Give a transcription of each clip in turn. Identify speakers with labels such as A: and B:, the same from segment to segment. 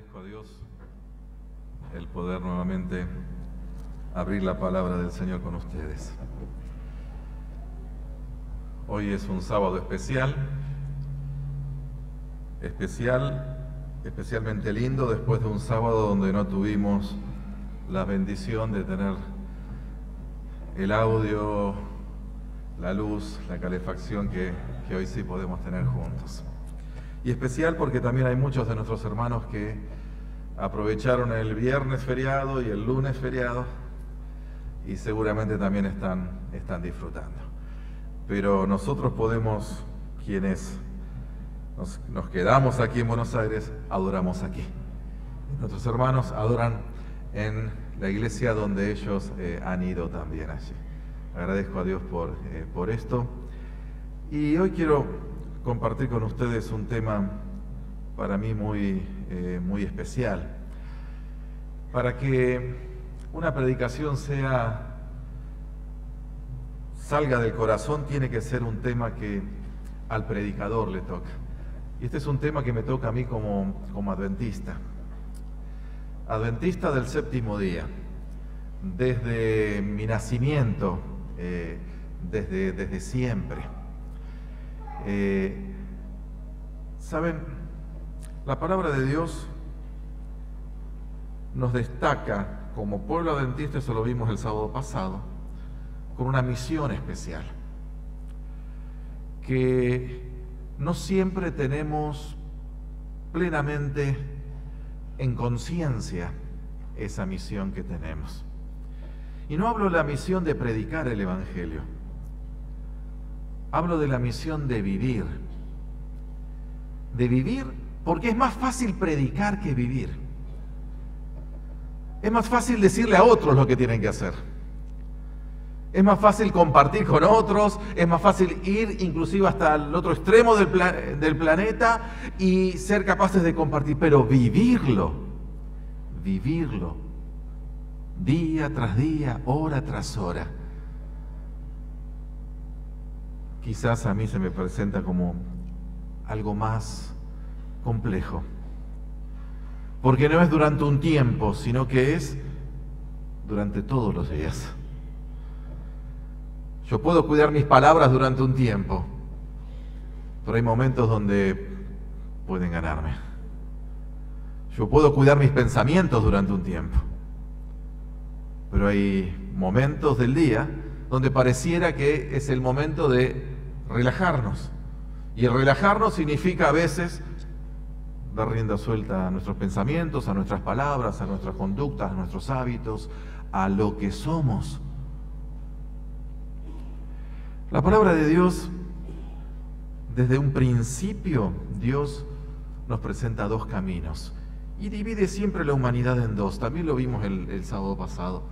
A: Agradezco a Dios el poder nuevamente abrir la palabra del Señor con ustedes. Hoy es un sábado especialmente lindo, después de un sábado donde no tuvimos la bendición de tener el audio, la luz, la calefacción que hoy sí podemos tener juntos. Y especial porque también hay muchos de nuestros hermanos que aprovecharon el viernes feriado y el lunes feriado y seguramente también están disfrutando. Pero nosotros podemos, quienes nos quedamos aquí en Buenos Aires, adoramos aquí. Nuestros hermanos adoran en la iglesia donde ellos han ido también allí. Agradezco a Dios por esto. Y hoy quiero compartir con ustedes un tema para mí muy especial. Para que una predicación salga del corazón, tiene que ser un tema que al predicador le toca. Y este es un tema que me toca a mí como adventista. Adventista del séptimo día. Desde mi nacimiento, desde siempre. ¿Saben? La palabra de Dios nos destaca como pueblo adventista, eso lo vimos el sábado pasado, con una misión especial, que no siempre tenemos plenamente en conciencia esa misión que tenemos. Y no hablo de la misión de predicar el Evangelio, hablo de la misión de vivir. De vivir porque es más fácil predicar que vivir. Es más fácil decirle a otros lo que tienen que hacer. Es más fácil compartir con otros, es más fácil ir inclusive hasta el otro extremo del planeta y ser capaces de compartir, pero vivirlo, día tras día, hora tras hora. Quizás a mí se me presenta como algo más complejo, porque no es durante un tiempo, sino que es durante todos los días. Yo puedo cuidar mis palabras durante un tiempo, pero hay momentos donde pueden ganarme. Yo puedo cuidar mis pensamientos durante un tiempo, pero hay momentos del día donde pareciera que es el momento de relajarnos. Y el relajarnos significa a veces dar rienda suelta a nuestros pensamientos, a nuestras palabras, a nuestras conductas, a nuestros hábitos, a lo que somos. La palabra de Dios, desde un principio, Dios nos presenta dos caminos y divide siempre la humanidad en dos. También lo vimos el sábado pasado.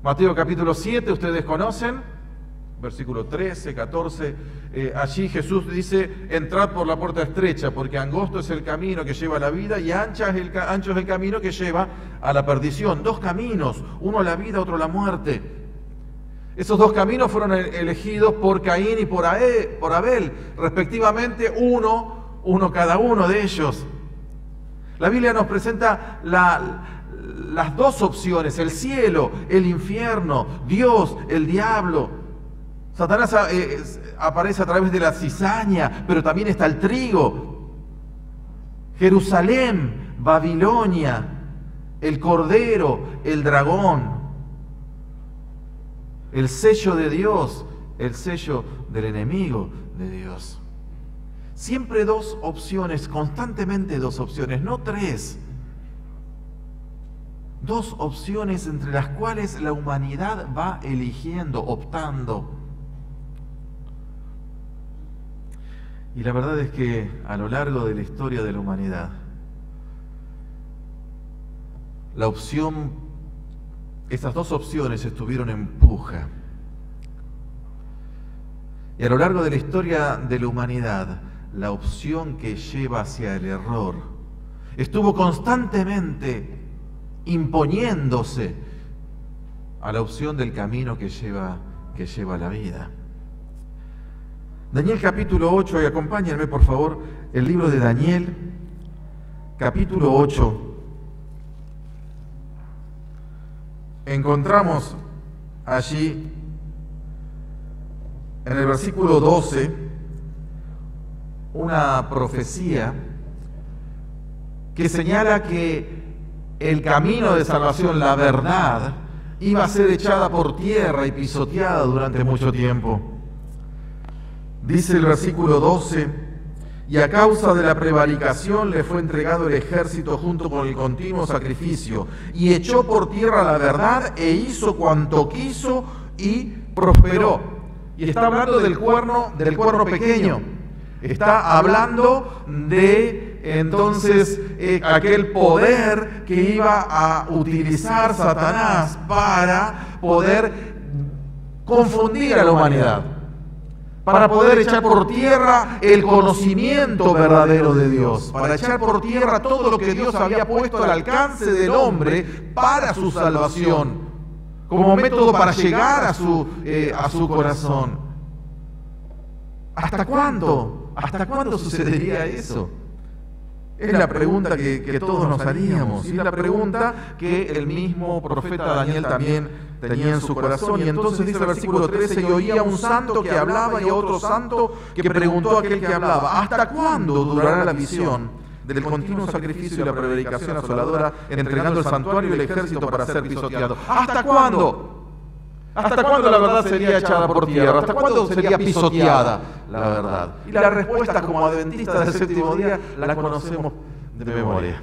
A: Mateo capítulo 7, ustedes conocen, versículo 13, 14, allí Jesús dice: entrad por la puerta estrecha, porque angosto es el camino que lleva a la vida y ancho es el camino que lleva a la perdición. Dos caminos, uno a la vida, otro a la muerte. Esos dos caminos fueron elegidos por Caín y por Abel, respectivamente, uno cada uno de ellos. La Biblia nos presenta las dos opciones: el cielo, el infierno, Dios, el diablo. Satanás aparece a través de la cizaña, pero también está el trigo. Jerusalén, Babilonia, el cordero, el dragón. El sello de Dios, el sello del enemigo de Dios. Siempre dos opciones, constantemente dos opciones, no tres. Dos opciones entre las cuales la humanidad va eligiendo, optando. Y la verdad es que a lo largo de la historia de la humanidad, esas dos opciones estuvieron en puja. Y a lo largo de la historia de la humanidad, la opción que lleva hacia el error estuvo constantemente imponiéndose a la opción del camino que lleva a la vida. Daniel capítulo 8, y acompáñenme por favor, el libro de Daniel, capítulo 8, encontramos allí en el versículo 12 una profecía que señala que el camino de salvación, la verdad, iba a ser echada por tierra y pisoteada durante mucho tiempo. Dice el versículo 12: y a causa de la prevaricación le fue entregado el ejército junto con el continuo sacrificio, y echó por tierra la verdad e hizo cuanto quiso y prosperó. Y está hablando del cuerno pequeño. Está hablando de entonces aquel poder que iba a utilizar Satanás para poder confundir a la humanidad, para poder echar por tierra el conocimiento verdadero de Dios, para echar por tierra todo lo que Dios había puesto al alcance del hombre para su salvación, como método para llegar a su corazón. ¿Hasta cuándo? ¿Hasta cuándo sucedería eso? Es la pregunta que todos nos haríamos, y es la pregunta que el mismo profeta Daniel también tenía en su corazón. Y entonces dice el versículo 13: y oía un santo que hablaba y a otro santo que preguntó a aquel que hablaba: ¿hasta cuándo durará la visión del continuo sacrificio y la prevaricación asoladora, entregando el santuario y el ejército para ser pisoteado? ¿Hasta cuándo? ¿Hasta cuándo la verdad sería echada por tierra? ¿Hasta cuándo sería pisoteada la verdad? Y la respuesta, como adventistas del séptimo día, la conocemos de memoria.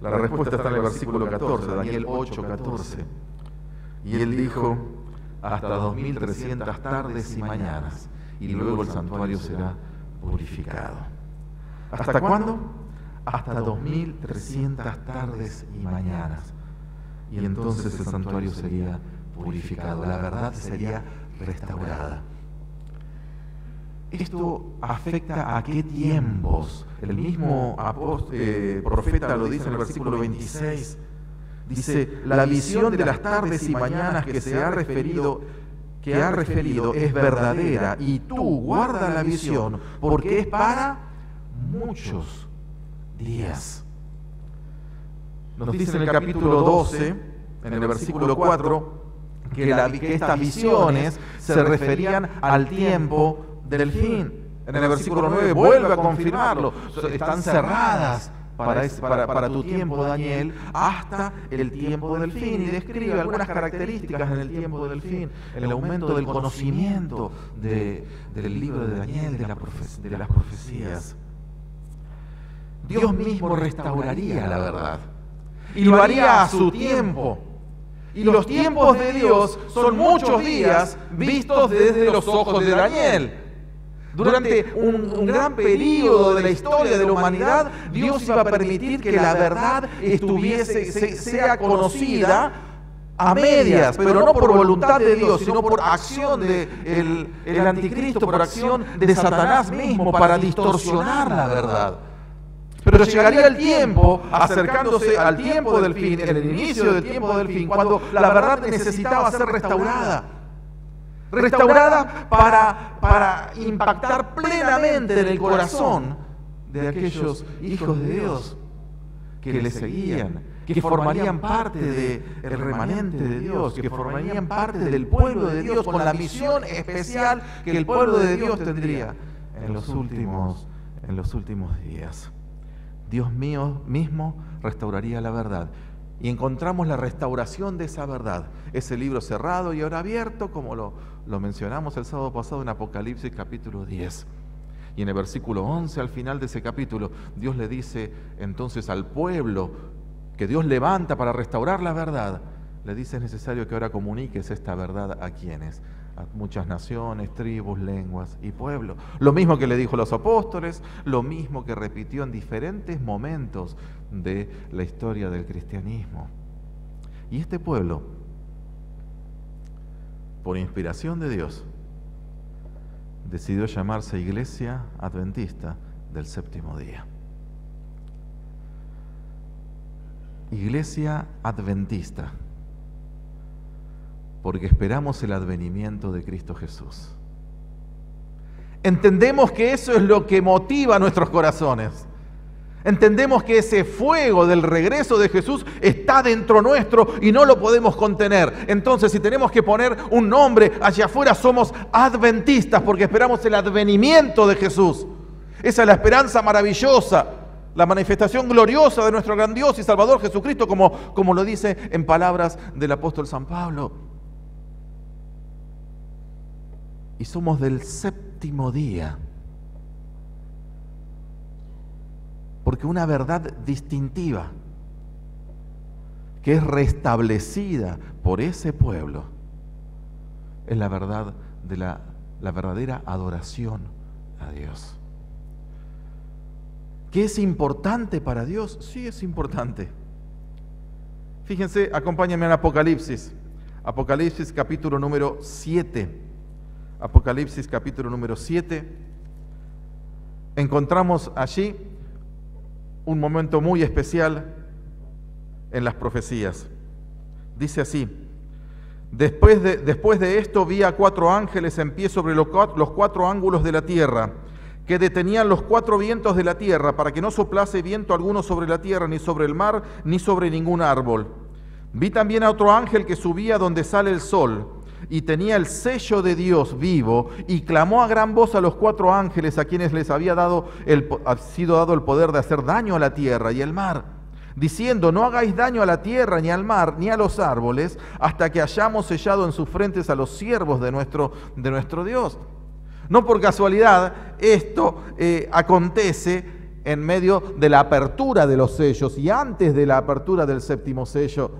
A: La respuesta está en el versículo 14, Daniel 8, 14. Y él dijo: hasta 2300 tardes y mañanas, y luego el santuario será purificado. ¿Hasta cuándo? Hasta 2300 tardes y mañanas. Y entonces el santuario sería purificado, la verdad sería restaurada. Esto afecta a qué tiempos. El mismo profeta lo dice en el versículo 26. Dice: la visión de las tardes y mañanas que ha referido es verdadera, y tú guarda la visión, porque es para muchos días. Nos dice en el capítulo 12, en el versículo 4, que estas visiones se referían al tiempo del fin. En el versículo 9 vuelve a confirmarlo: están cerradas para tu tiempo, Daniel, hasta el tiempo del fin. Y describe algunas características en el tiempo del fin: el aumento del conocimiento del libro de Daniel, de las profecías. Dios mismo restauraría la verdad, y lo haría a su tiempo. Y los tiempos de Dios son muchos días vistos desde los ojos de Daniel. Durante un gran periodo de la historia de la humanidad, Dios iba a permitir que la verdad sea conocida a medias, pero no por voluntad de Dios, sino por acción del anticristo, por acción de Satanás mismo, para distorsionar la verdad. Pero llegaría el tiempo, acercándose al tiempo del fin, en el inicio del tiempo del fin, cuando la verdad necesitaba ser restaurada. Restaurada para impactar plenamente en el corazón de aquellos hijos de Dios que le seguían, que formarían parte del remanente de Dios, que formarían parte del pueblo de Dios, con la misión especial que el pueblo de Dios tendría en los últimos días. Dios mismo restauraría la verdad. Y encontramos la restauración de esa verdad. Ese libro cerrado y ahora abierto, como lo mencionamos el sábado pasado en Apocalipsis capítulo 10. Y en el versículo 11, al final de ese capítulo, Dios le dice entonces al pueblo que Dios levanta para restaurar la verdad, le dice: es necesario que ahora comuniques esta verdad a quienes, a muchas naciones, tribus, lenguas y pueblos. Lo mismo que le dijo a los apóstoles, lo mismo que repitió en diferentes momentos de la historia del cristianismo. Y este pueblo, por inspiración de Dios, decidió llamarse Iglesia Adventista del Séptimo Día. Iglesia Adventista, porque esperamos el advenimiento de Cristo Jesús. Entendemos que eso es lo que motiva nuestros corazones. Entendemos que ese fuego del regreso de Jesús está dentro nuestro y no lo podemos contener. Entonces, si tenemos que poner un nombre allá afuera, somos adventistas porque esperamos el advenimiento de Jesús. Esa es la esperanza maravillosa, la manifestación gloriosa de nuestro gran Dios y Salvador Jesucristo, como lo dice en palabras del apóstol San Pablo. Y somos del séptimo día. Porque una verdad distintiva que es restablecida por ese pueblo es la verdad de la verdadera adoración a Dios. ¿Qué es importante para Dios? Sí, es importante. Fíjense, acompáñenme en Apocalipsis. Apocalipsis capítulo número 7. Apocalipsis capítulo número 7. Encontramos allí un momento muy especial en las profecías. Dice así: después de esto vi a 4 ángeles en pie sobre los 4 ángulos de la tierra, que detenían los 4 vientos de la tierra, para que no soplase viento alguno sobre la tierra, ni sobre el mar, ni sobre ningún árbol. Vi también a otro ángel que subía donde sale el sol, y tenía el sello de Dios vivo, y clamó a gran voz a los 4 ángeles a quienes les había sido dado el poder de hacer daño a la tierra y al mar, diciendo: no hagáis daño a la tierra, ni al mar, ni a los árboles, hasta que hayamos sellado en sus frentes a los siervos de nuestro Dios. No por casualidad esto acontece en medio de la apertura de los sellos y antes de la apertura del séptimo sello.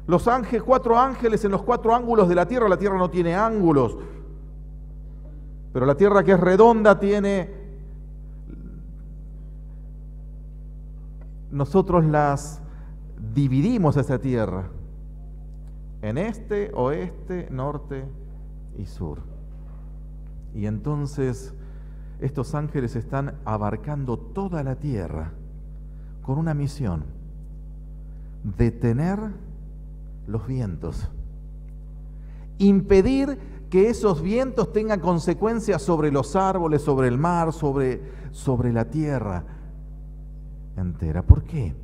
A: Los 4 ángeles en los 4 ángulos de la tierra no tiene ángulos, pero la tierra, que es redonda, nosotros las dividimos esa tierra en este, oeste, norte y sur. Y entonces estos ángeles están abarcando toda la tierra con una misión: detener los vientos, impedir que esos vientos tengan consecuencias sobre los árboles, sobre el mar, sobre la tierra entera. ¿Por qué?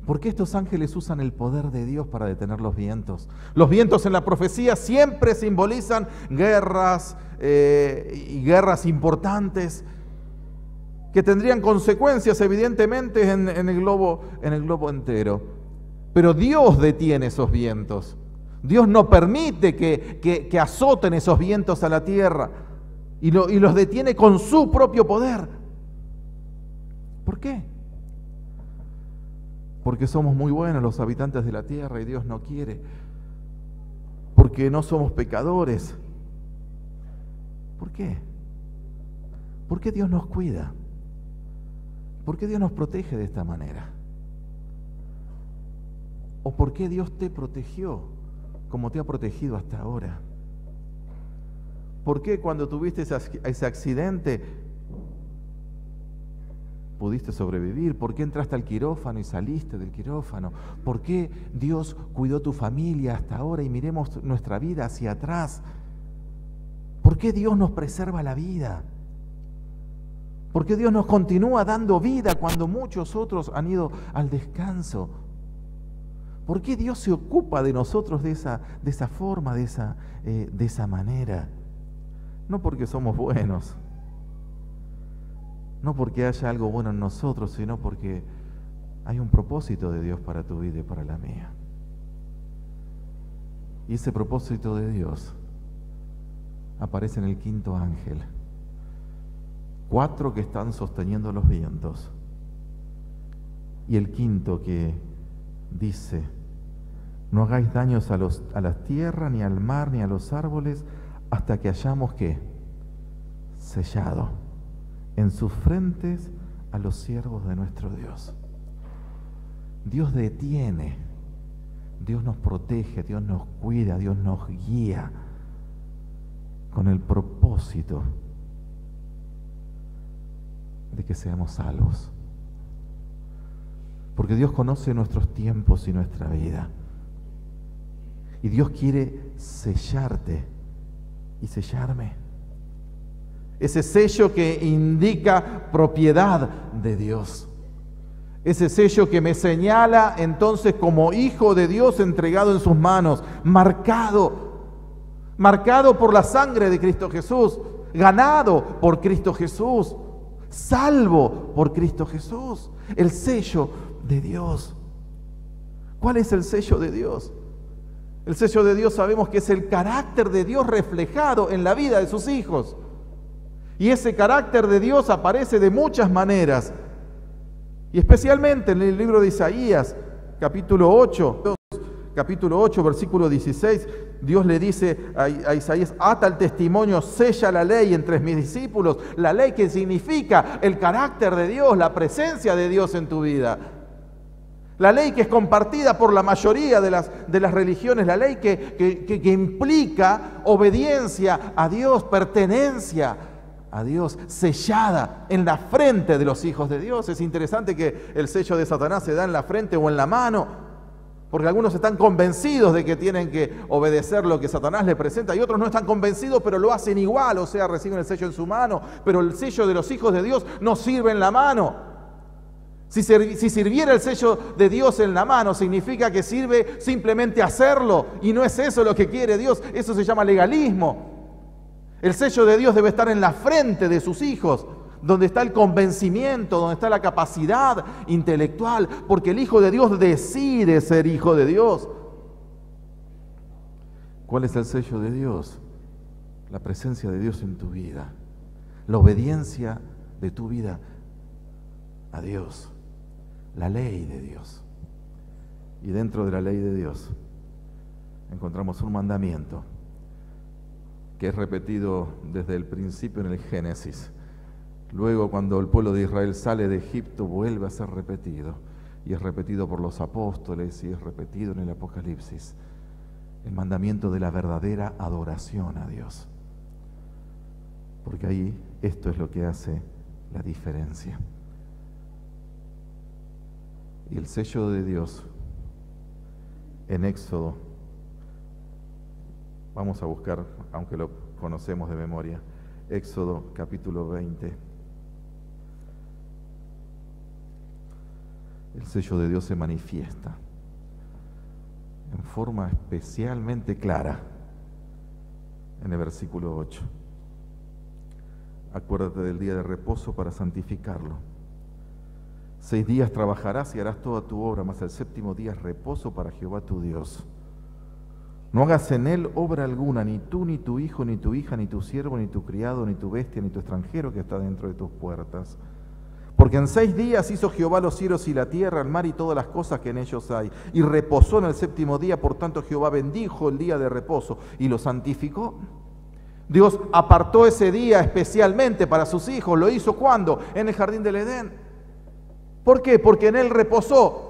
A: Porque estos ángeles usan el poder de Dios para detener los vientos. Los vientos en la profecía siempre simbolizan guerras y guerras importantes que tendrían consecuencias evidentemente en el globo entero. Pero Dios detiene esos vientos. Dios no permite que azoten esos vientos a la tierra y los detiene con su propio poder. ¿Por qué? Porque somos muy buenos los habitantes de la tierra y Dios no quiere. Porque no somos pecadores. ¿Por qué? ¿Por qué Dios nos cuida? ¿Por qué Dios nos protege de esta manera? ¿O por qué Dios te protegió como te ha protegido hasta ahora? ¿Por qué cuando tuviste ese accidente pudiste sobrevivir? ¿Por qué entraste al quirófano y saliste del quirófano? ¿Por qué Dios cuidó tu familia hasta ahora y miremos nuestra vida hacia atrás? ¿Por qué Dios nos preserva la vida? ¿Por qué Dios nos continúa dando vida cuando muchos otros han ido al descanso? ¿Por qué Dios se ocupa de nosotros de esa forma, de esa manera? No porque somos buenos, no porque haya algo bueno en nosotros, sino porque hay un propósito de Dios para tu vida y para la mía. Y ese propósito de Dios aparece en el 5.º ángel. 4 que están sosteniendo los vientos. Y el 5.º que dice: no hagáis daños a la tierra, ni al mar, ni a los árboles, hasta que hayamos ¿qué? Sellado en sus frentes a los siervos de nuestro Dios. Dios detiene, Dios nos protege, Dios nos cuida, Dios nos guía con el propósito de que seamos salvos. Porque Dios conoce nuestros tiempos y nuestra vida. Y Dios quiere sellarte y sellarme. ese sello que indica propiedad de Dios. Ese sello que me señala entonces como hijo de Dios entregado en sus manos, marcado por la sangre de Cristo Jesús, ganado por Cristo Jesús, salvo por Cristo Jesús. El sello de Dios. ¿Cuál es el sello de Dios? El sello de Dios sabemos que es el carácter de Dios reflejado en la vida de sus hijos. Y ese carácter de Dios aparece de muchas maneras. Y especialmente en el libro de Isaías, capítulo 8, versículo 16, Dios le dice a Isaías: ata el testimonio, sella la ley entre mis discípulos. La ley que significa el carácter de Dios, la presencia de Dios en tu vida. La ley que es compartida por la mayoría de las religiones, la ley que implica obediencia a Dios, pertenencia a Dios, sellada en la frente de los hijos de Dios. Es interesante que el sello de Satanás se da en la frente o en la mano, porque algunos están convencidos de que tienen que obedecer lo que Satanás les presenta y otros no están convencidos, pero lo hacen igual, o sea, reciben el sello en su mano, pero el sello de los hijos de Dios no sirve en la mano. Si sirviera el sello de Dios en la mano, significa que sirve simplemente hacerlo, y no es eso lo que quiere Dios. Eso se llama legalismo. El sello de Dios debe estar en la frente de sus hijos, donde está el convencimiento, donde está la capacidad intelectual, porque el Hijo de Dios decide ser Hijo de Dios. ¿Cuál es el sello de Dios? La presencia de Dios en tu vida, la obediencia de tu vida a Dios, la ley de Dios. Y dentro de la ley de Dios encontramos un mandamiento que es repetido desde el principio en el Génesis. Luego, cuando el pueblo de Israel sale de Egipto, vuelve a ser repetido. Y es repetido por los apóstoles y es repetido en el Apocalipsis. El mandamiento de la verdadera adoración a Dios. Porque ahí esto es lo que hace la diferencia. Y el sello de Dios en Éxodo, vamos a buscar, aunque lo conocemos de memoria, Éxodo capítulo 20. El sello de Dios se manifiesta en forma especialmente clara en el versículo 8. Acuérdate del día de reposo para santificarlo. 6 días trabajarás y harás toda tu obra, mas el 7º día es reposo para Jehová tu Dios. No hagas en él obra alguna, ni tú, ni tu hijo, ni tu hija, ni tu siervo, ni tu criado, ni tu bestia, ni tu extranjero que está dentro de tus puertas. Porque en 6 días hizo Jehová los cielos y la tierra, el mar y todas las cosas que en ellos hay. Y reposó en el 7º día, por tanto Jehová bendijo el día de reposo y lo santificó. Dios apartó ese día especialmente para sus hijos. ¿Lo hizo cuándo? En el jardín del Edén. ¿Por qué? Porque en él reposó.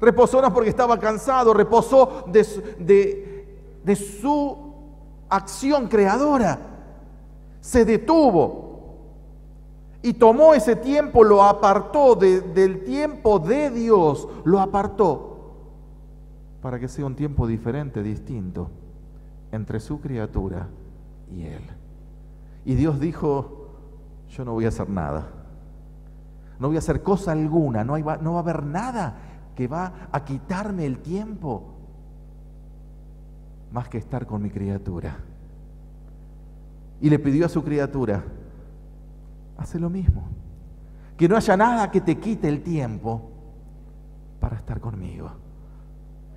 A: Reposó no porque estaba cansado, reposó de su acción creadora. Se detuvo y tomó ese tiempo, lo apartó del tiempo de Dios, lo apartó para que sea un tiempo diferente, distinto entre su criatura y él. Y Dios dijo: yo no voy a hacer nada. No voy a hacer cosa alguna, no va a haber nada que va a quitarme el tiempo más que estar con mi criatura. Y le pidió a su criatura: hace lo mismo, que no haya nada que te quite el tiempo para estar conmigo.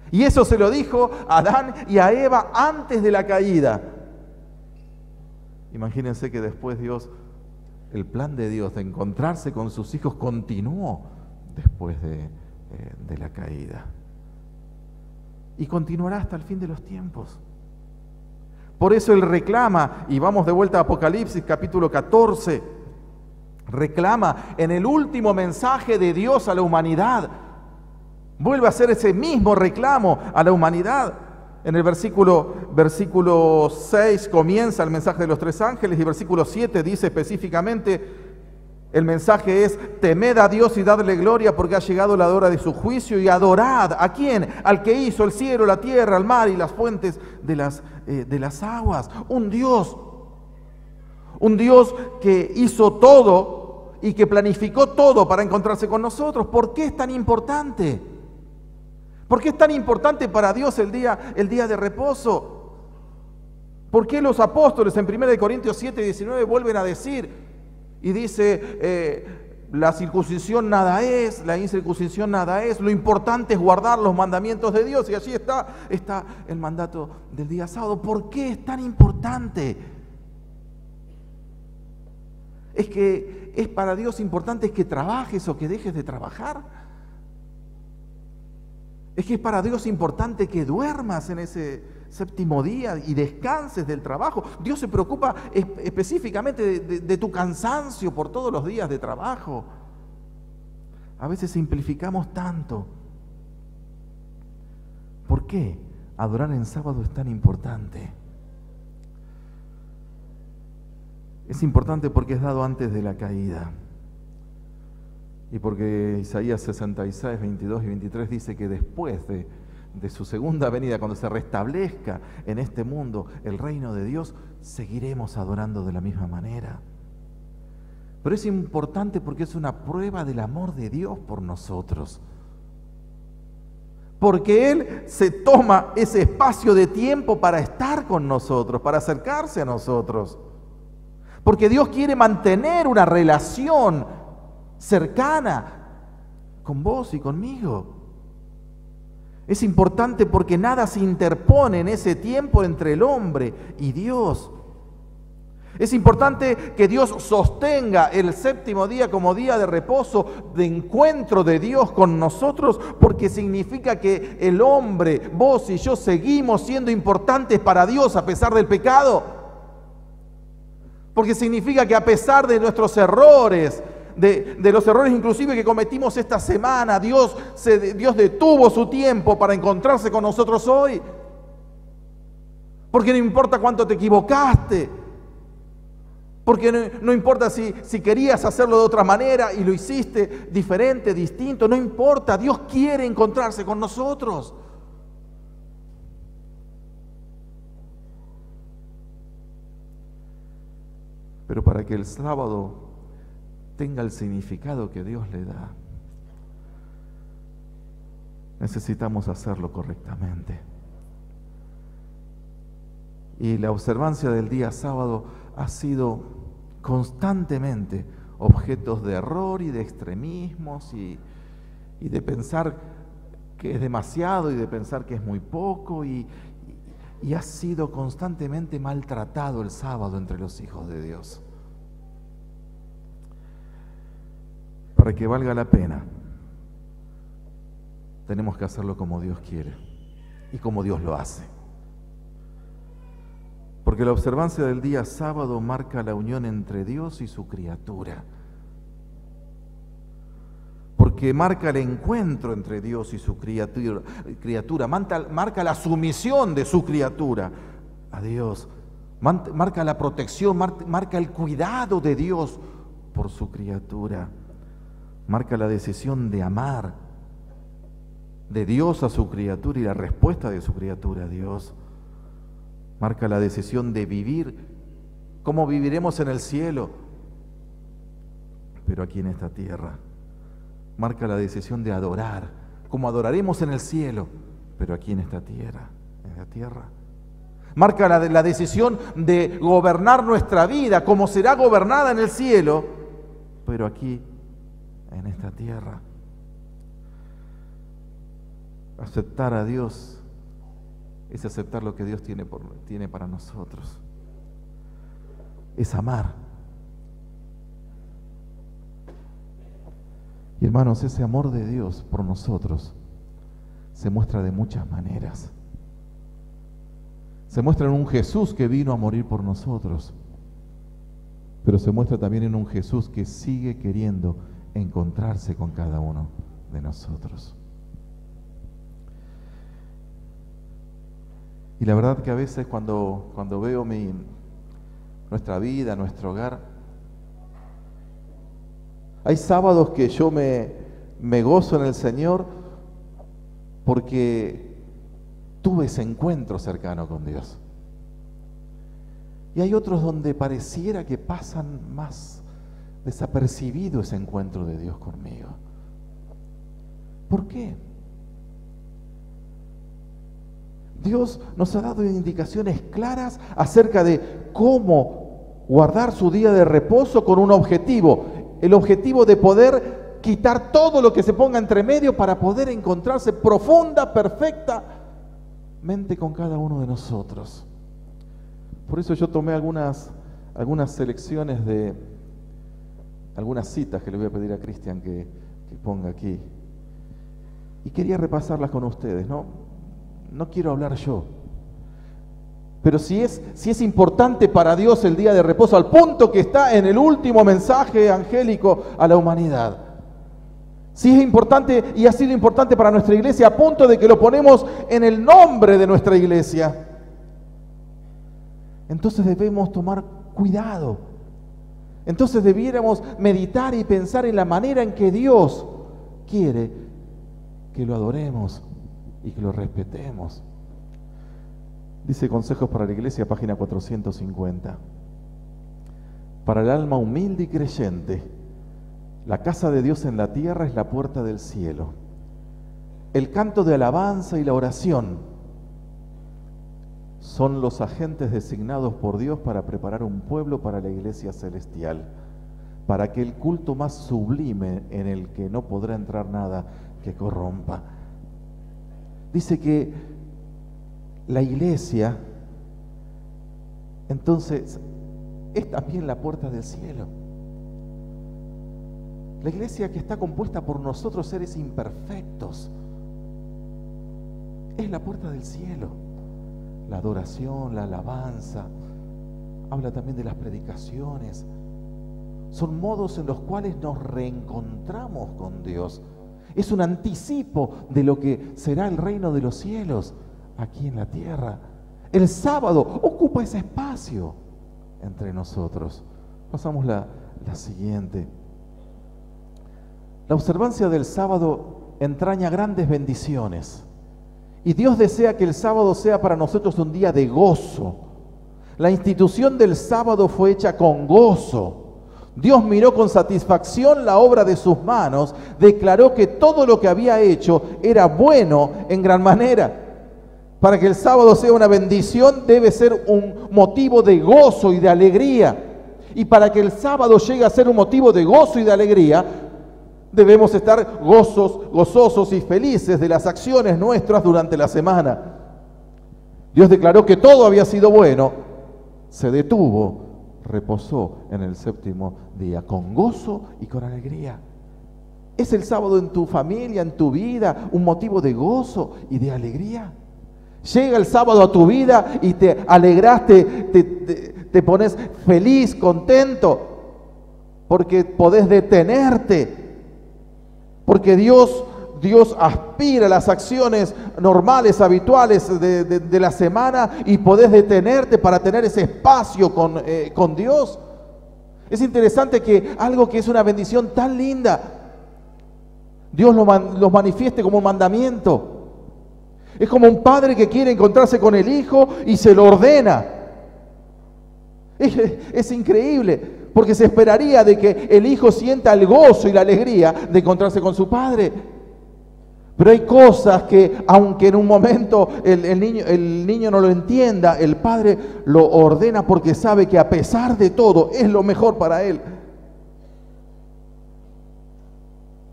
A: Y eso se lo dijo a Adán y a Eva antes de la caída. Imagínense que después Dios, el plan de Dios de encontrarse con sus hijos continuó después de la caída. Y continuará hasta el fin de los tiempos. Por eso Él reclama, y vamos de vuelta a Apocalipsis capítulo 14, reclama en el último mensaje de Dios a la humanidad. Vuelve a hacer ese mismo reclamo a la humanidad. En el versículo 6 comienza el mensaje de los 3 ángeles y versículo 7 dice específicamente, el mensaje es: temed a Dios y dadle gloria porque ha llegado la hora de su juicio, y adorad. ¿A quién? Al que hizo el cielo, la tierra, el mar y las fuentes de las aguas. Un Dios Un Dios que hizo todo y que planificó todo para encontrarse con nosotros. ¿Por qué es tan importante? ¿Por qué es tan importante para Dios el día de reposo? ¿Por qué los apóstoles en 1 Corintios 7:19 vuelven a decir y dice, la circuncisión nada es, la incircuncisión nada es, lo importante es guardar los mandamientos de Dios? Y allí está el mandato del día sábado. ¿Por qué es tan importante? ¿Es que es para Dios importante que trabajes o que dejes de trabajar? ¿Es que es para Dios importante que duermas en ese séptimo día y descanses del trabajo? Dios se preocupa específicamente de tu cansancio por todos los días de trabajo. A veces simplificamos tanto. ¿Por qué adorar en sábado es tan importante? Es importante porque es dado antes de la caída. Y porque Isaías 66, 22 y 23 dice que después de su segunda venida, cuando se restablezca en este mundo el reino de Dios, seguiremos adorando de la misma manera. Pero es importante porque es una prueba del amor de Dios por nosotros. Porque Él se toma ese espacio de tiempo para estar con nosotros, para acercarse a nosotros. Porque Dios quiere mantener una relación cercana con vos y conmigo. Es importante porque nada se interpone en ese tiempo entre el hombre y Dios. Es importante que Dios sostenga el séptimo día como día de reposo, de encuentro de Dios con nosotros, porque significa que el hombre, vos y yo, seguimos siendo importantes para Dios a pesar del pecado. Porque significa que a pesar de nuestros errores, de los errores inclusive que cometimos esta semana, Dios detuvo su tiempo para encontrarse con nosotros hoy. Porque no importa cuánto te equivocaste, porque no importa si querías hacerlo de otra manera y lo hiciste diferente, distinto, no importa, Dios quiere encontrarse con nosotros. Pero para que el sábado tenga el significado que Dios le da, necesitamos hacerlo correctamente. Y la observancia del día sábado ha sido constantemente objeto de error y de extremismos y de pensar que es demasiado y de pensar que es muy poco y ha sido constantemente maltratado el sábado entre los hijos de Dios. Para que valga la pena, tenemos que hacerlo como Dios quiere y como Dios lo hace. Porque la observancia del día sábado marca la unión entre Dios y su criatura. Porque marca el encuentro entre Dios y su criatura, marca la sumisión de su criatura a Dios, marca la protección, marca el cuidado de Dios por su criatura, marca la decisión de amar de Dios a su criatura y la respuesta de su criatura a Dios. Marca la decisión de vivir como viviremos en el cielo, pero aquí en esta tierra. Marca la decisión de adorar, como adoraremos en el cielo, pero aquí en esta tierra, Marca la decisión de gobernar nuestra vida, como será gobernada en el cielo, pero aquí en esta tierra. Aceptar a Dios es aceptar lo que Dios tiene para nosotros. Es amar. Y hermanos, ese amor de Dios por nosotros se muestra de muchas maneras. Se muestra en un Jesús que vino a morir por nosotros, pero se muestra también en un Jesús que sigue queriendo encontrarse con cada uno de nosotros. Y la verdad que a veces cuando veo nuestra vida, nuestro hogar, hay sábados que yo me gozo en el Señor porque tuve ese encuentro cercano con Dios. Y hay otros donde pareciera que pasan más desapercibido ese encuentro de Dios conmigo. ¿Por qué? Dios nos ha dado indicaciones claras acerca de cómo guardar su día de reposo con un objetivo. El objetivo de poder quitar todo lo que se ponga entre medio para poder encontrarse profunda, perfectamente con cada uno de nosotros. Por eso yo tomé algunas selecciones de algunas citas que le voy a pedir a Cristian que ponga aquí. Y quería repasarlas con ustedes, no quiero hablar yo. Pero si es importante para Dios el día de reposo, al punto que está en el último mensaje angélico a la humanidad. Si es importante y ha sido importante para nuestra iglesia, a punto de que lo ponemos en el nombre de nuestra iglesia. Entonces debemos tomar cuidado. Entonces debiéramos meditar y pensar en la manera en que Dios quiere que lo adoremos y que lo respetemos. Dice Consejos para la Iglesia, página 450. Para el alma humilde y creyente, la casa de Dios en la tierra es la puerta del cielo. El canto de alabanza y la oración son los agentes designados por Dios para preparar un pueblo para la iglesia celestial, para aquel culto más sublime en el que no podrá entrar nada que corrompa. Dice que la iglesia, entonces, es también la puerta del cielo. La iglesia que está compuesta por nosotros, seres imperfectos, es la puerta del cielo. La adoración, la alabanza, habla también de las predicaciones. Son modos en los cuales nos reencontramos con Dios. Es un anticipo de lo que será el reino de los cielos aquí en la tierra. El sábado ocupa ese espacio entre nosotros. Pasamos la siguiente. La observancia del sábado entraña grandes bendiciones. Y Dios desea que el sábado sea para nosotros un día de gozo. La institución del sábado fue hecha con gozo. Dios miró con satisfacción la obra de sus manos, declaró que todo lo que había hecho era bueno en gran manera. Para que el sábado sea una bendición, debe ser un motivo de gozo y de alegría. Y para que el sábado llegue a ser un motivo de gozo y de alegría, debemos estar gozosos y felices de las acciones nuestras durante la semana. Dios declaró que todo había sido bueno, se detuvo, reposó en el séptimo día, con gozo y con alegría. ¿Es el sábado en tu familia, en tu vida, un motivo de gozo y de alegría? Llega el sábado a tu vida y te alegras, te pones feliz, contento, porque podés detenerte. Porque Dios aspira a las acciones normales, habituales de la semana, y podés detenerte para tener ese espacio con Dios. Es interesante que algo que es una bendición tan linda, Dios lo manifieste como un mandamiento. Es como un padre que quiere encontrarse con el hijo y se lo ordena. Es increíble. Porque se esperaría de que el hijo sienta el gozo y la alegría de encontrarse con su padre. Pero hay cosas que, aunque en un momento el niño no lo entienda, el padre lo ordena porque sabe que a pesar de todo es lo mejor para él.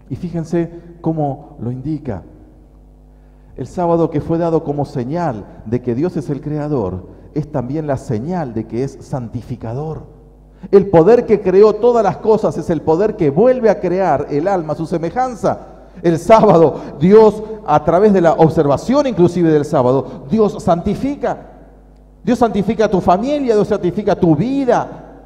A: Y fíjense cómo lo indica. El sábado, que fue dado como señal de que Dios es el creador, es también la señal de que es santificador. El poder que creó todas las cosas es el poder que vuelve a crear el alma a su semejanza. El sábado, Dios, a través de la observación inclusive del sábado, Dios santifica. Dios santifica a tu familia, Dios santifica tu vida.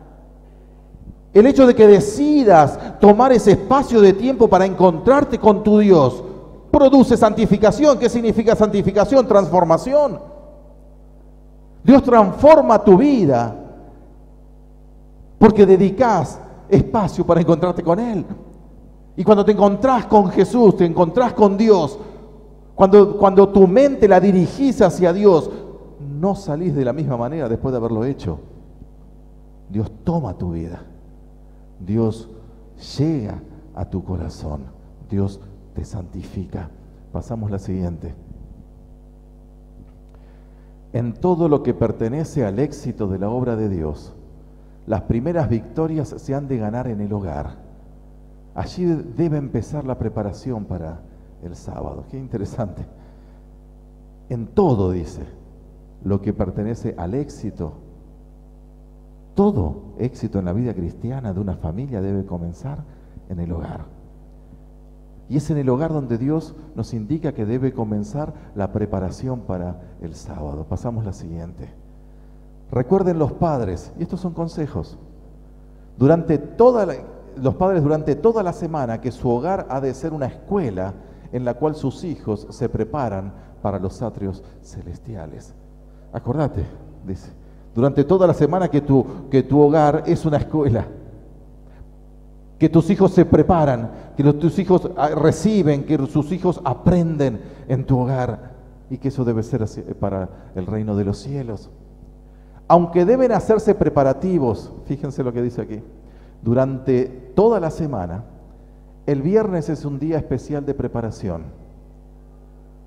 A: El hecho de que decidas tomar ese espacio de tiempo para encontrarte con tu Dios produce santificación. ¿Qué significa santificación? Transformación. Dios transforma tu vida porque dedicás espacio para encontrarte con Él. Y cuando te encontrás con Jesús, te encontrás con Dios, cuando tu mente la dirigís hacia Dios, no salís de la misma manera después de haberlo hecho. Dios toma tu vida. Dios llega a tu corazón. Dios te santifica. Pasamos la siguiente. En todo lo que pertenece al éxito de la obra de Dios, las primeras victorias se han de ganar en el hogar. Allí debe empezar la preparación para el sábado. Qué interesante. En todo, dice, lo que pertenece al éxito, todo éxito en la vida cristiana de una familia debe comenzar en el hogar. Y es en el hogar donde Dios nos indica que debe comenzar la preparación para el sábado. Pasamos la siguiente. Recuerden los padres, y estos son consejos, los padres durante toda la semana que su hogar ha de ser una escuela en la cual sus hijos se preparan para los atrios celestiales. Acordate, dice, durante toda la semana que tu hogar es una escuela, que tus hijos se preparan, que tus hijos reciben, que sus hijos aprenden en tu hogar, y que eso debe ser así para el reino de los cielos. Aunque deben hacerse preparativos, fíjense lo que dice aquí, durante toda la semana, el viernes es un día especial de preparación.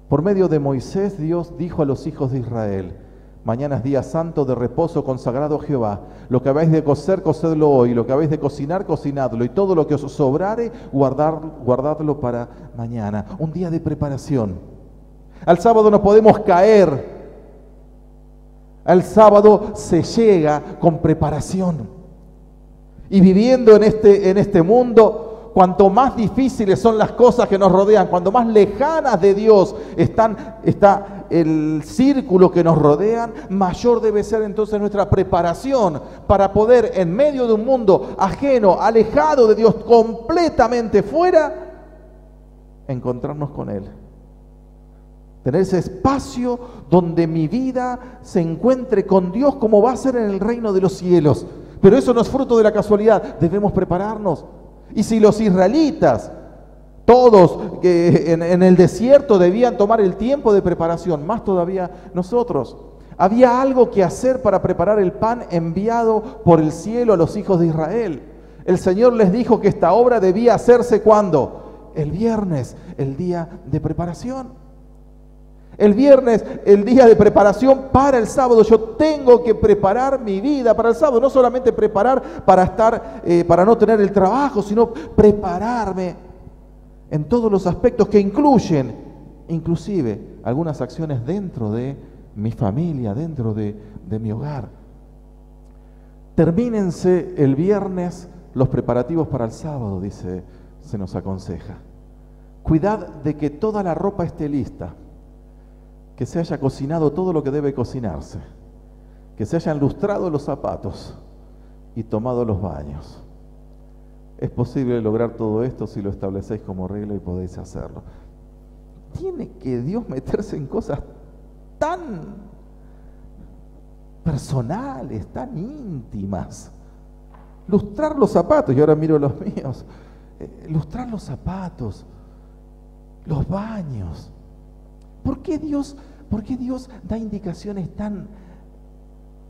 A: Por medio de Moisés, Dios dijo a los hijos de Israel: mañana es día santo de reposo consagrado a Jehová. Lo que habéis de cocer, cocedlo hoy. Lo que habéis de cocinar, cocinadlo. Y todo lo que os sobrare, guardadlo para mañana. Un día de preparación. Al sábado no podemos caer. Al sábado se llega con preparación. Y viviendo en este mundo, cuanto más difíciles son las cosas que nos rodean, cuanto más lejanas de Dios está el círculo que nos rodean, mayor debe ser entonces nuestra preparación para poder, en medio de un mundo ajeno, alejado de Dios, completamente fuera, encontrarnos con Él. Tener ese espacio donde mi vida se encuentre con Dios como va a ser en el reino de los cielos. Pero eso no es fruto de la casualidad, debemos prepararnos. Y si los israelitas, todos que en el desierto debían tomar el tiempo de preparación, más todavía nosotros. Había algo que hacer para preparar el pan enviado por el cielo a los hijos de Israel. El Señor les dijo que esta obra debía hacerse ¿cuándo? El viernes, el día de preparación. El viernes, el día de preparación para el sábado. Yo tengo que preparar mi vida para el sábado. No solamente preparar para no tener el trabajo, sino prepararme en todos los aspectos que incluyen, inclusive, algunas acciones dentro de mi familia, dentro de mi hogar. Termínense el viernes los preparativos para el sábado, se nos aconseja. Cuidad de que toda la ropa esté lista, que se haya cocinado todo lo que debe cocinarse, que se hayan lustrado los zapatos y tomado los baños. Es posible lograr todo esto si lo establecéis como regla y podéis hacerlo. Tiene que Dios meterse en cosas tan personales, tan íntimas. Lustrar los zapatos, y ahora miro los míos, lustrar los zapatos, los baños. ¿Por qué Dios da indicaciones tan,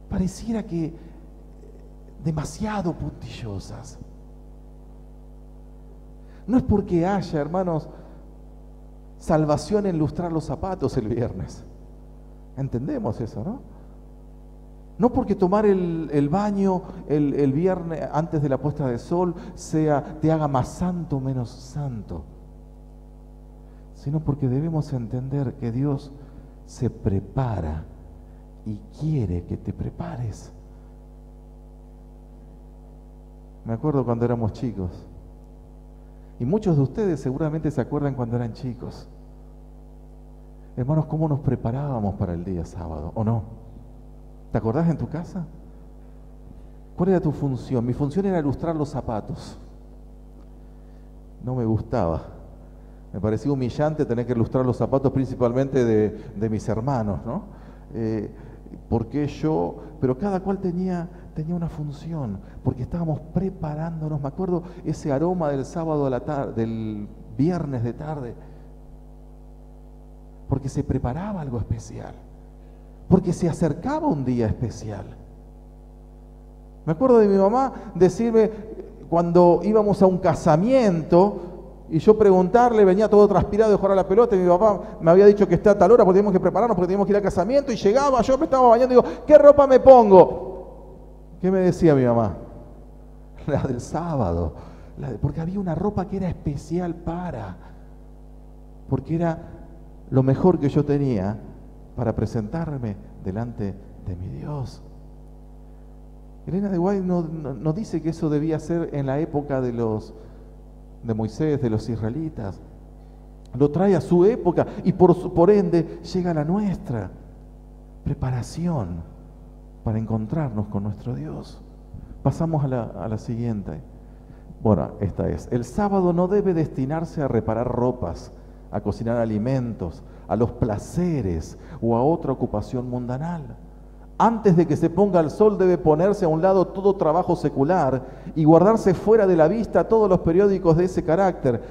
A: pareciera que demasiado puntillosas? No es porque haya, hermanos, salvación en lustrar los zapatos el viernes. Entendemos eso, ¿no? No porque tomar el baño el viernes antes de la puesta de sol te haga más santo o menos santo, sino porque debemos entender que Dios se prepara y quiere que te prepares. Me acuerdo cuando éramos chicos, y muchos de ustedes seguramente se acuerdan cuando eran chicos. Hermanos, ¿cómo nos preparábamos para el día sábado? ¿O no? ¿Te acordás en tu casa? ¿Cuál era tu función? Mi función era ilustrar los zapatos. No me gustaba. Me parecía humillante tener que ilustrar los zapatos principalmente de mis hermanos, ¿no? Porque pero cada cual tenía una función, porque estábamos preparándonos. Me acuerdo ese aroma del sábado a la tarde, del viernes de tarde, porque se preparaba algo especial, porque se acercaba un día especial.
B: Me acuerdo de mi mamá decirme, cuando íbamos a un casamiento, y yo preguntarle, venía todo transpirado de jugar a la pelota, y mi papá me había dicho que está a tal hora porque teníamos que prepararnos, porque teníamos que ir al casamiento, y llegaba, yo me estaba bañando y digo, ¿qué ropa me pongo? ¿Qué me decía mi mamá? La del sábado, porque había una ropa que era especial porque era lo mejor que yo tenía para presentarme delante de mi Dios. Elena de White no dice que eso debía ser en la época de Moisés, de los israelitas. Lo trae a su época y por ende llega a la nuestra. Preparación para encontrarnos con nuestro Dios. Pasamos a la siguiente. Bueno, esta es. El sábado no debe destinarse a reparar ropas, a cocinar alimentos, a los placeres o a otra ocupación mundanal. Antes de que se ponga el sol debe ponerse a un lado todo trabajo secular y guardarse fuera de la vista todos los periódicos de ese carácter.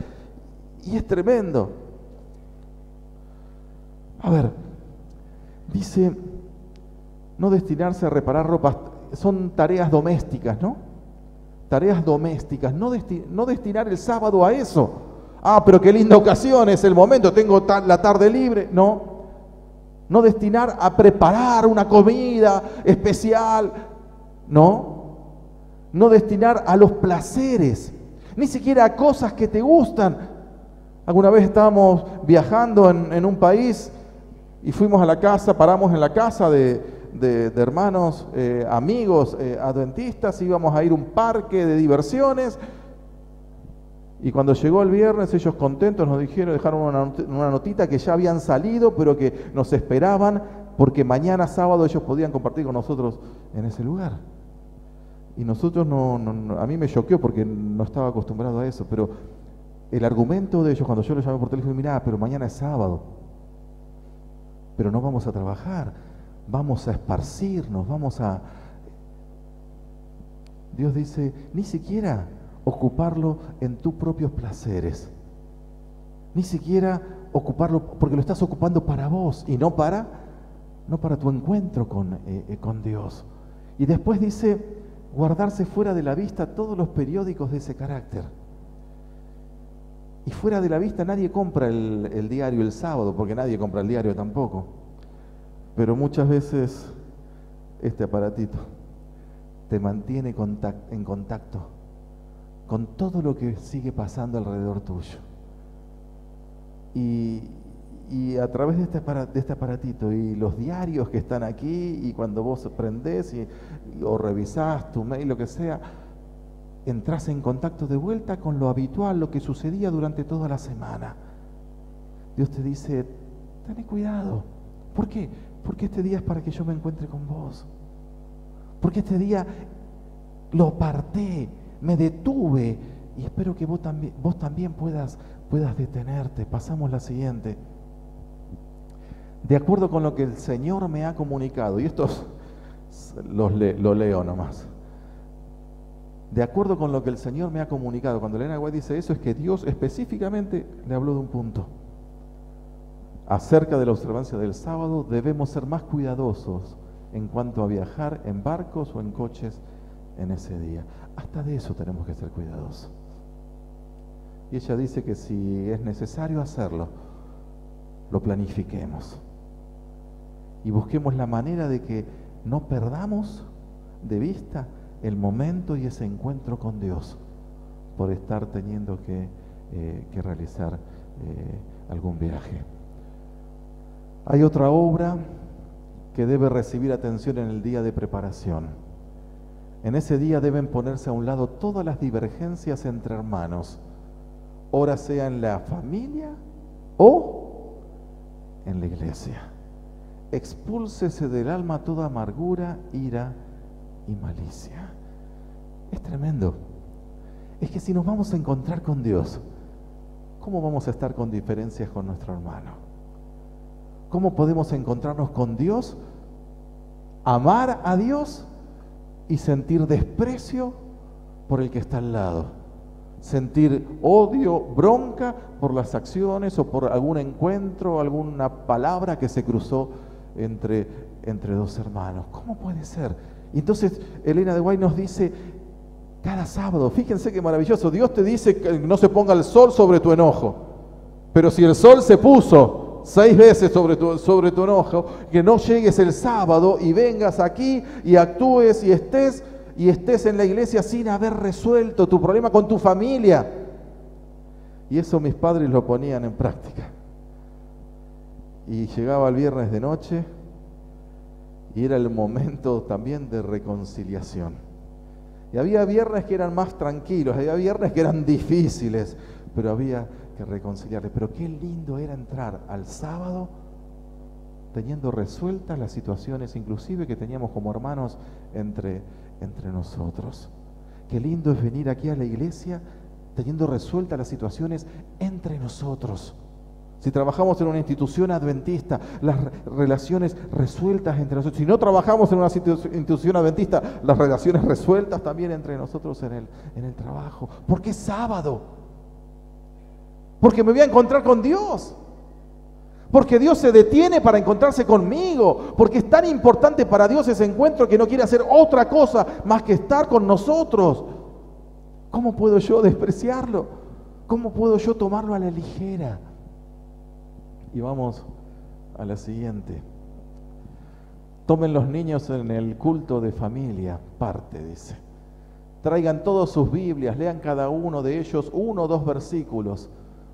B: Y es tremendo. A ver, dice, no destinarse a reparar ropas, son tareas domésticas, ¿no? Tareas domésticas, no destinar el sábado a eso. Ah, pero qué linda ocasión, es el momento, tengo la tarde libre. No destinar a preparar una comida especial, no destinar a los placeres, ni siquiera a cosas que te gustan. Alguna vez estábamos viajando en un país y fuimos a la casa, paramos en la casa de hermanos, amigos adventistas, íbamos a ir a un parque de diversiones. Y cuando llegó el viernes, ellos contentos nos dejaron una notita que ya habían salido, pero que nos esperaban, porque mañana sábado ellos podían compartir con nosotros en ese lugar. Y nosotros a mí me choqueó porque no estaba acostumbrado a eso, pero el argumento de ellos, cuando yo les llamé por teléfono, mirá, pero mañana es sábado, pero no vamos a trabajar, vamos a esparcirnos, Dios dice, ni siquiera ocuparlo en tus propios placeres, ni siquiera ocuparlo porque lo estás ocupando para vos y no para tu encuentro con Dios. Y después dice, guardarse fuera de la vista todos los periódicos de ese carácter. Y fuera de la vista nadie compra el diario el sábado, porque nadie compra el diario tampoco. Pero muchas veces este aparatito te mantiene en contacto con todo lo que sigue pasando alrededor tuyo. Y a través de este aparatito y los diarios que están aquí, y cuando vos prendés o revisás tu mail, lo que sea, entras en contacto de vuelta con lo habitual, lo que sucedía durante toda la semana. Dios te dice, ten cuidado. ¿Por qué? Porque este día es para que yo me encuentre con vos. Porque este día lo aparté, me detuve, y espero que vos también puedas detenerte. Pasamos la siguiente. De acuerdo con lo que el Señor me ha comunicado, y estos lo leo nomás. De acuerdo con lo que el Señor me ha comunicado, cuando Elena White dice eso, es que Dios específicamente le habló de un punto. Acerca de la observancia del sábado, debemos ser más cuidadosos en cuanto a viajar en barcos o en coches en ese día. Hasta de eso tenemos que ser cuidadosos. Y ella dice que si es necesario hacerlo, lo planifiquemos. Y busquemos la manera de que no perdamos de vista el momento y ese encuentro con Dios por estar teniendo que realizar algún viaje. Hay otra obra que debe recibir atención en el día de preparación. En ese día deben ponerse a un lado todas las divergencias entre hermanos, ora sea en la familia o en la iglesia. Expúlsese del alma toda amargura, ira y malicia. Es tremendo. Es que si nos vamos a encontrar con Dios, ¿cómo vamos a estar con diferencias con nuestro hermano? ¿Cómo podemos encontrarnos con Dios, amar a Dios y sentir desprecio por el que está al lado? Sentir odio, bronca por las acciones o por algún encuentro, alguna palabra que se cruzó entre dos hermanos. ¿Cómo puede ser? Y entonces Elena de White nos dice, cada sábado, fíjense qué maravilloso, Dios te dice que no se ponga el sol sobre tu enojo, pero si el sol se puso 6 veces sobre tu enojo, que no llegues el sábado y vengas aquí y actúes y estés en la iglesia sin haber resuelto tu problema con tu familia. Y eso mis padres lo ponían en práctica. Y llegaba el viernes de noche y era el momento también de reconciliación. Y había viernes que eran más tranquilos, había viernes que eran difíciles, pero había que reconciliarles. Pero qué lindo era entrar al sábado teniendo resueltas las situaciones, inclusive que teníamos como hermanos entre nosotros. Qué lindo es venir aquí a la iglesia teniendo resueltas las situaciones entre nosotros. Si trabajamos en una institución adventista, las relaciones resueltas entre nosotros. Si no trabajamos en una institución adventista, las relaciones resueltas también entre nosotros en el trabajo. ¿Por qué sábado? Porque me voy a encontrar con Dios. Porque Dios se detiene para encontrarse conmigo. Porque es tan importante para Dios ese encuentro que no quiere hacer otra cosa más que estar con nosotros. ¿Cómo puedo yo despreciarlo? ¿Cómo puedo yo tomarlo a la ligera? Y vamos a la siguiente. Tomen los niños en el culto de familia, parte, dice. Traigan todos sus Biblias, lean cada uno de ellos 1 o 2 versículos.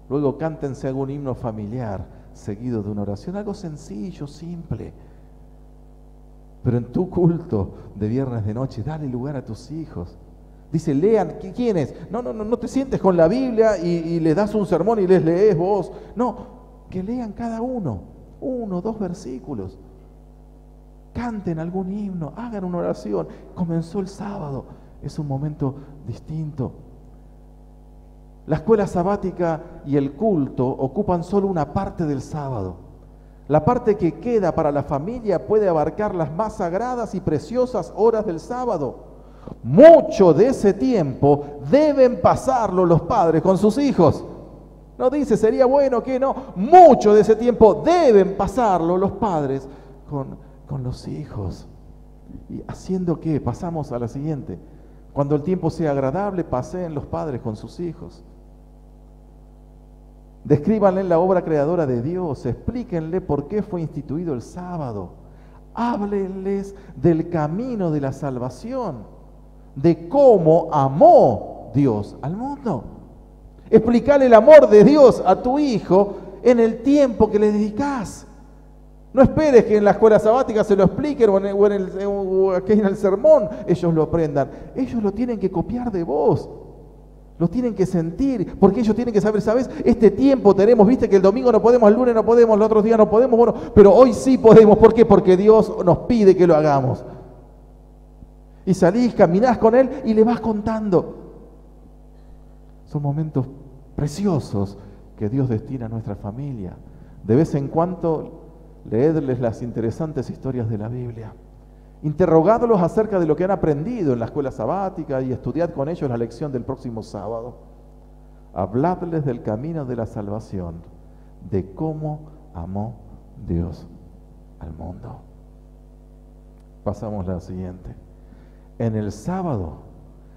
B: Luego cántense algún himno familiar, seguido de una oración. Algo sencillo, simple. Pero en tu culto de viernes de noche, dale lugar a tus hijos. Dice, lean, ¿quiénes? No te sientes con la Biblia y les das un sermón y les lees vos. No. Que lean cada uno, 1 o 2 versículos. Canten algún himno, hagan una oración. Comenzó el sábado, es un momento distinto. La escuela sabática y el culto ocupan solo una parte del sábado. La parte que queda para la familia puede abarcar las más sagradas y preciosas horas del sábado. Mucho de ese tiempo deben pasarlo los padres con sus hijos. No dice, sería bueno que no. Mucho de ese tiempo deben pasarlo los padres con los hijos. ¿Y haciendo qué? Pasamos a la siguiente. Cuando el tiempo sea agradable, paseen los padres con sus hijos. Descríbanle la obra creadora de Dios. Explíquenle por qué fue instituido el sábado. Háblenles del camino de la salvación, de cómo amó Dios al mundo. Explicarle el amor de Dios a tu hijo en el tiempo que le dedicas. No esperes que en la escuela sabática se lo expliquen o aquí en el sermón ellos lo aprendan. Ellos lo tienen que copiar de vos. Lo tienen que sentir, porque ellos tienen que saber, ¿sabes? Este tiempo tenemos, viste que el domingo no podemos, el lunes no podemos, los otros días no podemos, bueno, pero hoy sí podemos. ¿Por qué? Porque Dios nos pide que lo hagamos. Y salís, caminás con Él y le vas contando. Son momentos preciosos que Dios destina a nuestra familia. De vez en cuando, leedles las interesantes historias de la Biblia. Interrogadlos acerca de lo que han aprendido en la escuela sabática y estudiad con ellos la lección del próximo sábado. Habladles del camino de la salvación, de cómo amó Dios al mundo. Pasamos a la siguiente. En el sábado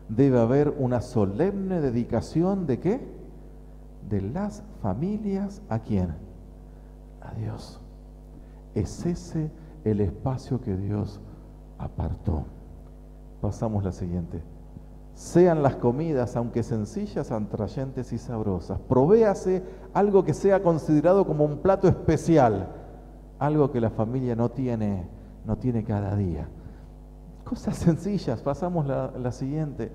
B: debe haber una solemne dedicación ¿de qué? De las familias ¿a quién? A Dios. Es ese el espacio que Dios apartó. Pasamos la siguiente. Sean las comidas, aunque sencillas, atrayentes y sabrosas. Provéase algo que sea considerado como un plato especial, algo que la familia no tiene cada día. Cosas sencillas. Pasamos la siguiente.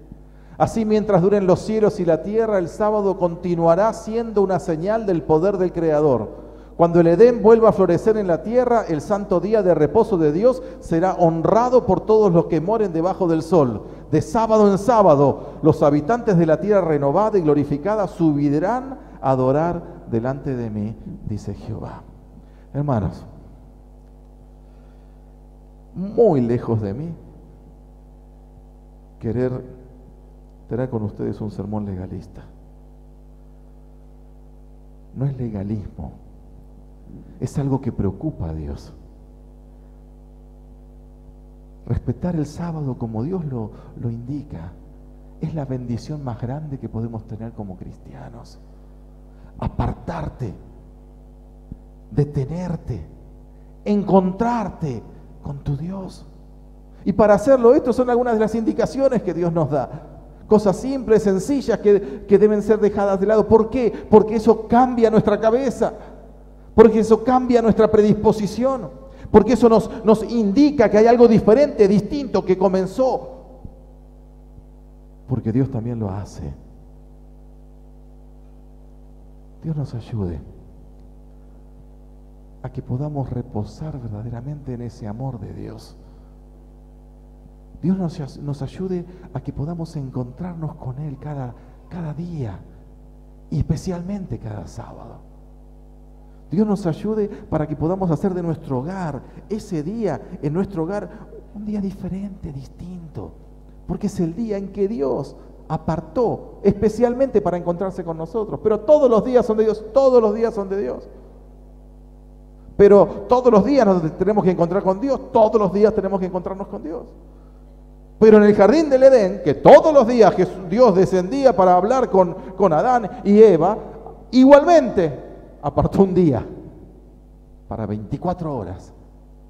B: Así, mientras duren los cielos y la tierra, el sábado continuará siendo una señal del poder del Creador. Cuando el Edén vuelva a florecer en la tierra, el santo día de reposo de Dios será honrado por todos los que moren debajo del sol. De sábado en sábado, los habitantes de la tierra renovada y glorificada subirán a adorar delante de mí, dice Jehová. Hermanos, muy lejos de mí querer tener con ustedes un sermón legalista. No es legalismo. Es algo que preocupa a Dios. respetar el sábado como Dios lo indica, es la bendición más grande que podemos tener como cristianos. Apartarte, detenerte, encontrarte con tu Dios. Y para hacerlo, estas son algunas de las indicaciones que Dios nos da. Cosas simples, sencillas, que deben ser dejadas de lado. ¿Por qué? Porque eso cambia nuestra cabeza, porque eso cambia nuestra predisposición, porque eso nos indica que hay algo diferente, distinto, que comenzó. Porque Dios también lo hace. Dios nos ayude a que podamos reposar verdaderamente en ese amor de Dios. Dios nos ayude a que podamos encontrarnos con Él cada día y especialmente cada sábado. Dios nos ayude para que podamos hacer de nuestro hogar, ese día en nuestro hogar, un día diferente, distinto, porque es el día en que Dios apartó especialmente para encontrarse con nosotros. Pero todos los días son de Dios, todos los días son de Dios. Pero todos los días nos tenemos que encontrar con Dios, todos los días tenemos que encontrarnos con Dios. Pero en el jardín del Edén, que todos los días Dios descendía para hablar con Adán y Eva, igualmente apartó un día para 24 horas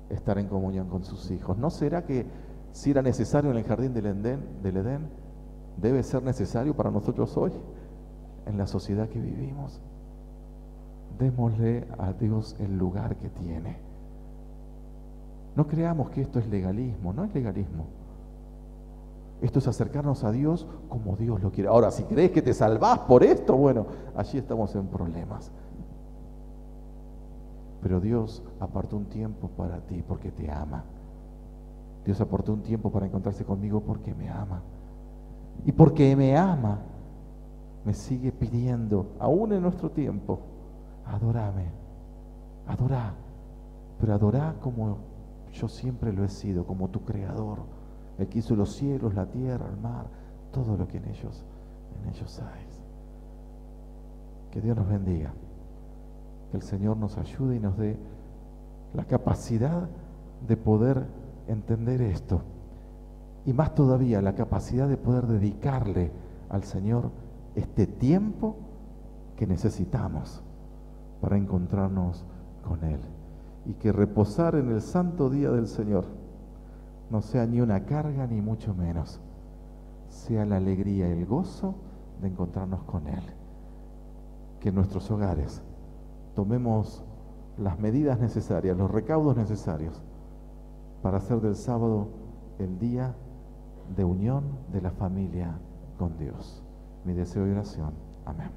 B: estar en comunión con sus hijos. ¿No será que si era necesario en el jardín del Edén, debe ser necesario para nosotros hoy, en la sociedad que vivimos? Démosle a Dios el lugar que tiene. No creamos que esto es legalismo, no es legalismo. Esto es acercarnos a Dios como Dios lo quiere. Ahora, si crees que te salvás por esto, bueno, allí estamos en problemas. Pero Dios apartó un tiempo para ti porque te ama. Dios apartó un tiempo para encontrarse conmigo porque me ama. Y porque me ama, me sigue pidiendo, aún en nuestro tiempo, adórame, adorá, pero adorá como yo siempre lo he sido, como tu creador, el que hizo los cielos, la tierra, el mar, todo lo que en ellos hay. Que Dios nos bendiga, que el Señor nos ayude y nos dé la capacidad de poder entender esto, y más todavía la capacidad de poder dedicarle al Señor este tiempo que necesitamos para encontrarnos con Él, y que reposar en el santo día del Señor no sea ni una carga ni mucho menos, sea la alegría y el gozo de encontrarnos con Él. Que en nuestros hogares tomemos las medidas necesarias, los recaudos necesarios para hacer del sábado el día de unión de la familia con Dios. Mi deseo y oración. Amén.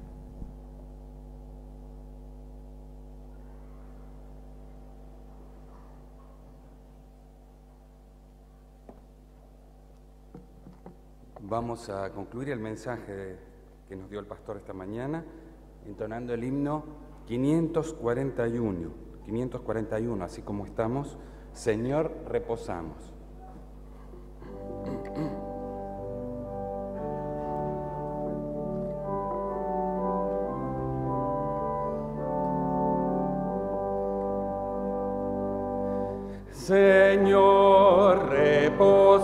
C: Vamos a concluir el mensaje que nos dio el pastor esta mañana, entonando el himno 541, así como estamos, Señor, reposamos.
D: Señor, reposamos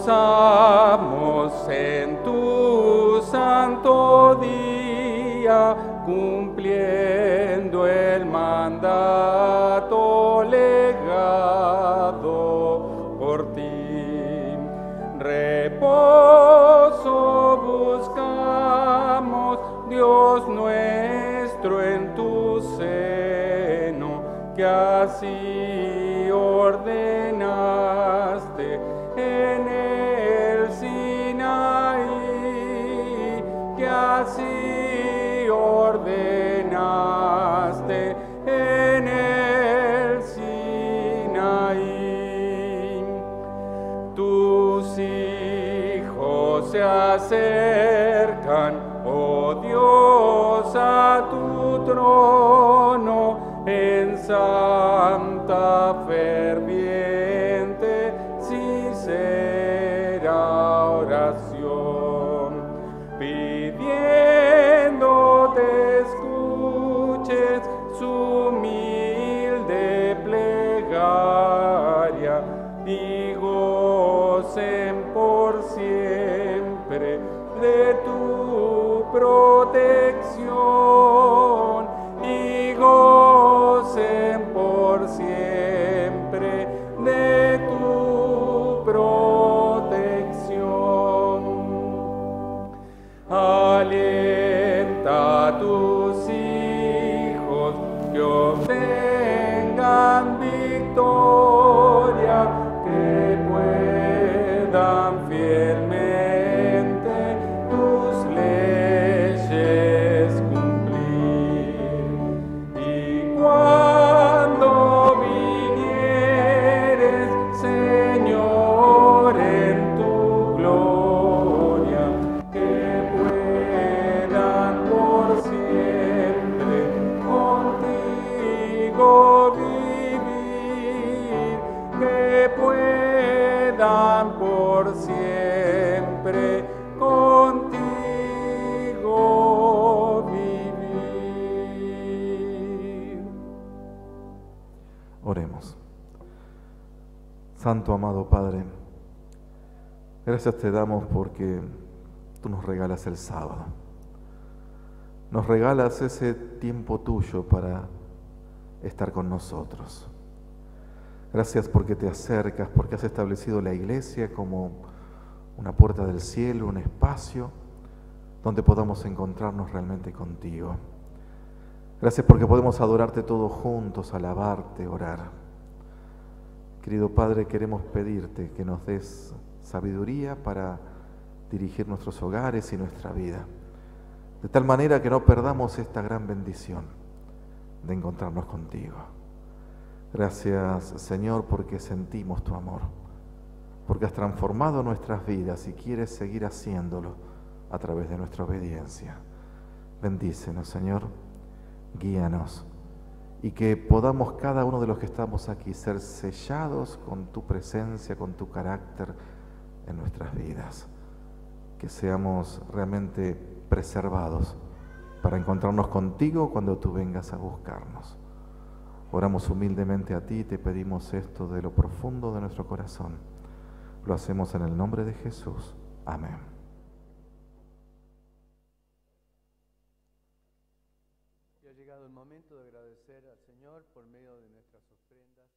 D: en tu santo día, cumpliendo el mandato legado por ti. Reposo buscamos, Dios nuestro, en tu seno, que así ordenaste en el Sinaí, que así ordenaste en el Sinaí. Tus hijos se acercan, oh Dios, a tu trono, en santa ferviente sincera oración, pidiendo te escuches su humilde plegaria, y goces protección y gocen por siempre de tu protección. Alienta a tus hijos que obtengan victoria, que puedan fielmente tus leyes cumplir. Y cuando vinieres, Señor, en tu gloria, que puedan por siempre contigo vivir, que puedan por siempre contigo vivir.
B: Oremos. Santo amado Padre, gracias te damos porque tú nos regalas el sábado. Nos regalas ese tiempo tuyo para estar con nosotros. Gracias porque te acercas, porque has establecido la iglesia como una puerta del cielo, un espacio donde podamos encontrarnos realmente contigo. Gracias porque podemos adorarte todos juntos, alabarte, orar. Querido Padre, queremos pedirte que nos des sabiduría para dirigir nuestros hogares y nuestra vida, de tal manera que no perdamos esta gran bendición de encontrarnos contigo. Gracias, Señor, porque sentimos tu amor, porque has transformado nuestras vidas y quieres seguir haciéndolo a través de nuestra obediencia. Bendícenos, Señor, guíanos, y que podamos cada uno de los que estamos aquí ser sellados con tu presencia, con tu carácter en nuestras vidas. Que seamos realmente preservados para encontrarnos contigo cuando tú vengas a buscarnos. Oramos humildemente a ti y te pedimos esto de lo profundo de nuestro corazón. Lo hacemos en el nombre de Jesús. Amén.
E: Y ha llegado el momento de agradecer al Señor por medio de nuestras ofrendas.